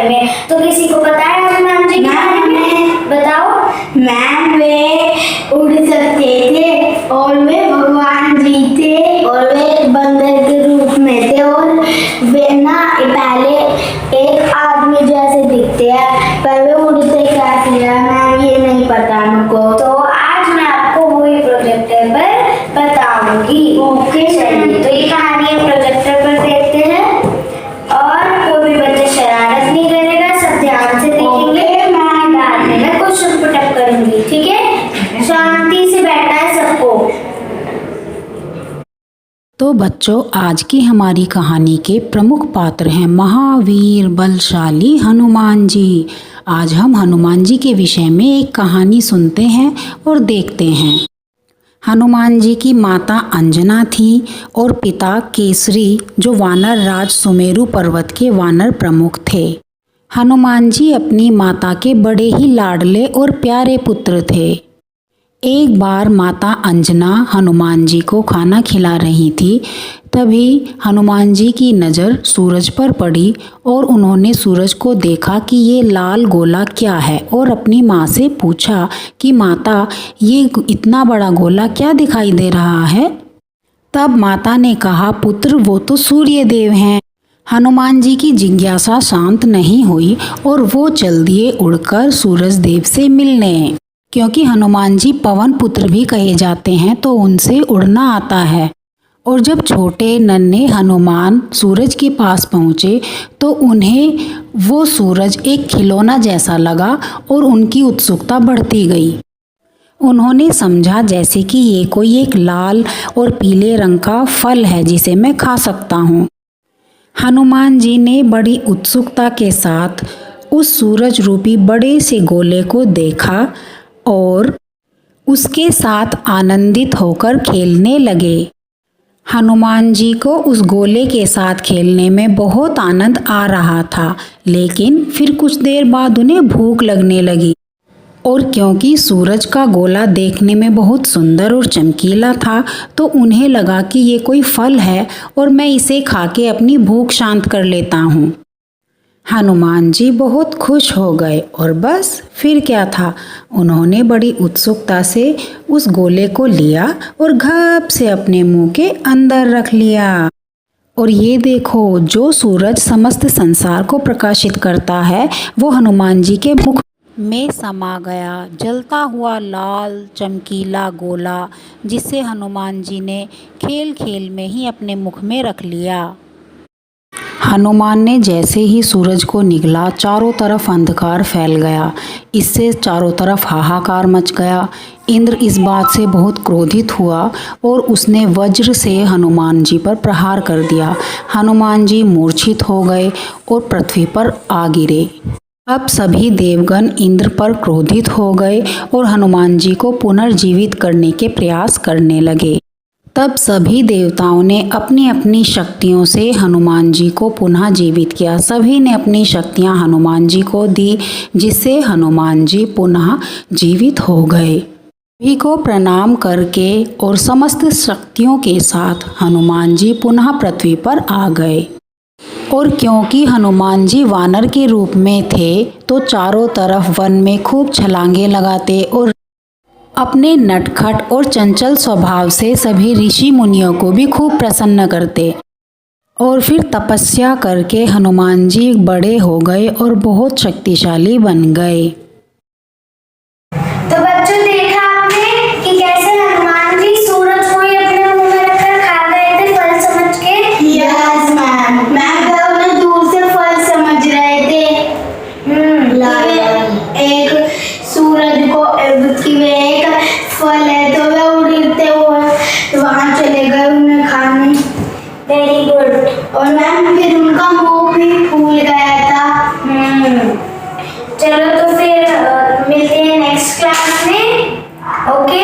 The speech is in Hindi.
बारे में। तो किसी को पता है हनुमान जी के बारे में? बताओ। मैम वे उड़ सकते थे और वे भगवान जी थे और वे बंदर के रूप में थे और वे ना पहले एक आदमी जैसे दिखते हैं पर वे उड़ते कैसे हैं मैम ये नहीं पता हमको। तो आज मैं आपको वही प्रोजेक्टर पर बताऊंगी। ओके चलिए, तो ये कहानी हम प्रोजेक्टर पर देखते हैं और कोई भी बच्चा शरारत नहीं करेगा, सब ध्यान से देखेंगे। मैं बाद में मैं क्वेश्चन पुट अप करूंगी, ठीक है? शांति से बैठना है सबको। तो बच्चों, आज की हमारी कहानी के प्रमुख पात्र हैं महावीर बलशाली हनुमान जी। आज हम हनुमान जी के विषय में एक कहानी सुनते हैं और देखते हैं। हनुमान जी की माता अंजना थी और पिता केसरी, जो वानर राज सुमेरु पर्वत के वानर प्रमुख थे। हनुमान जी अपनी माता के बड़े ही लाडले और प्यारे पुत्र थे। एक बार माता अंजना हनुमान जी को खाना खिला रही थी। तभी हनुमान जी की नज़र सूरज पर पड़ी और उन्होंने सूरज को देखा कि ये लाल गोला क्या है और अपनी माँ से पूछा कि माता, ये इतना बड़ा गोला क्या दिखाई दे रहा है? तब माता ने कहा, पुत्र वो तो सूर्य देव हैं। हनुमान जी की जिज्ञासा शांत नहीं हुई और वो चल दिए उड़कर सूरज देव से मिलने। क्योंकि हनुमान जी पवन पुत्र भी कहे जाते हैं तो उनसे उड़ना आता है। और जब छोटे नन्हे हनुमान सूरज के पास पहुँचे तो उन्हें वो सूरज एक खिलौना जैसा लगा और उनकी उत्सुकता बढ़ती गई। उन्होंने समझा जैसे कि ये कोई एक लाल और पीले रंग का फल है जिसे मैं खा सकता हूँ। हनुमान जी ने बड़ी उत्सुकता के साथ उस सूरज रूपी बड़े से गोले को देखा और उसके साथ आनंदित होकर खेलने लगे। हनुमान जी को उस गोले के साथ खेलने में बहुत आनंद आ रहा था, लेकिन फिर कुछ देर बाद उन्हें भूख लगने लगी। और क्योंकि सूरज का गोला देखने में बहुत सुंदर और चमकीला था तो उन्हें लगा कि ये कोई फल है और मैं इसे खा के अपनी भूख शांत कर लेता हूँ। हनुमान जी बहुत खुश हो गए और बस फिर क्या था, उन्होंने बड़ी उत्सुकता से उस गोले को लिया और घप से अपने मुंह के अंदर रख लिया। और ये देखो, जो सूरज समस्त संसार को प्रकाशित करता है वो हनुमान जी के मुख में समा गया। जलता हुआ लाल चमकीला गोला जिसे हनुमान जी ने खेल खेल में ही अपने मुख में रख लिया। हनुमान ने जैसे ही सूरज को निगला, चारों तरफ अंधकार फैल गया। इससे चारों तरफ हाहाकार मच गया। इंद्र इस बात से बहुत क्रोधित हुआ और उसने वज्र से हनुमान जी पर प्रहार कर दिया। हनुमान जी मूर्छित हो गए और पृथ्वी पर आ गिरे। अब सभी देवगण इंद्र पर क्रोधित हो गए और हनुमान जी को पुनर्जीवित करने के प्रयास करने लगे। तब सभी देवताओं ने अपनी अपनी शक्तियों से हनुमान जी को पुनः जीवित किया। सभी ने अपनी शक्तियां हनुमान जी को दी, जिससे हनुमान जी पुनः जीवित हो गए। सभी को प्रणाम करके और समस्त शक्तियों के साथ हनुमान जी पुनः पृथ्वी पर आ गए। और क्योंकि हनुमान जी वानर के रूप में थे तो चारों तरफ वन में खूब छलांगे लगाते और अपने नटखट और चंचल स्वभाव से सभी ऋषि मुनियों को भी खूब प्रसन्न करते। और फिर तपस्या करके हनुमान जी बड़े हो गए और बहुत शक्तिशाली बन गए। तो बच्चों, देखा आपने कि कैसे हनुमान जी सूरज को ही अपने मुंह में रखकर खा गए थे फल समझ के? यस मैम, मैम उन्हें दूर से फल समझ रहे थे। एक सूरज को एक फल है तो वे उड़ते हुए वहाँ चले गए उन्हें खाने। Very good. और मैम फिर उनका मुंह भी फूल गया था। चलो, तो फिर मिलते हैं नेक्स्ट क्लास में। ओके।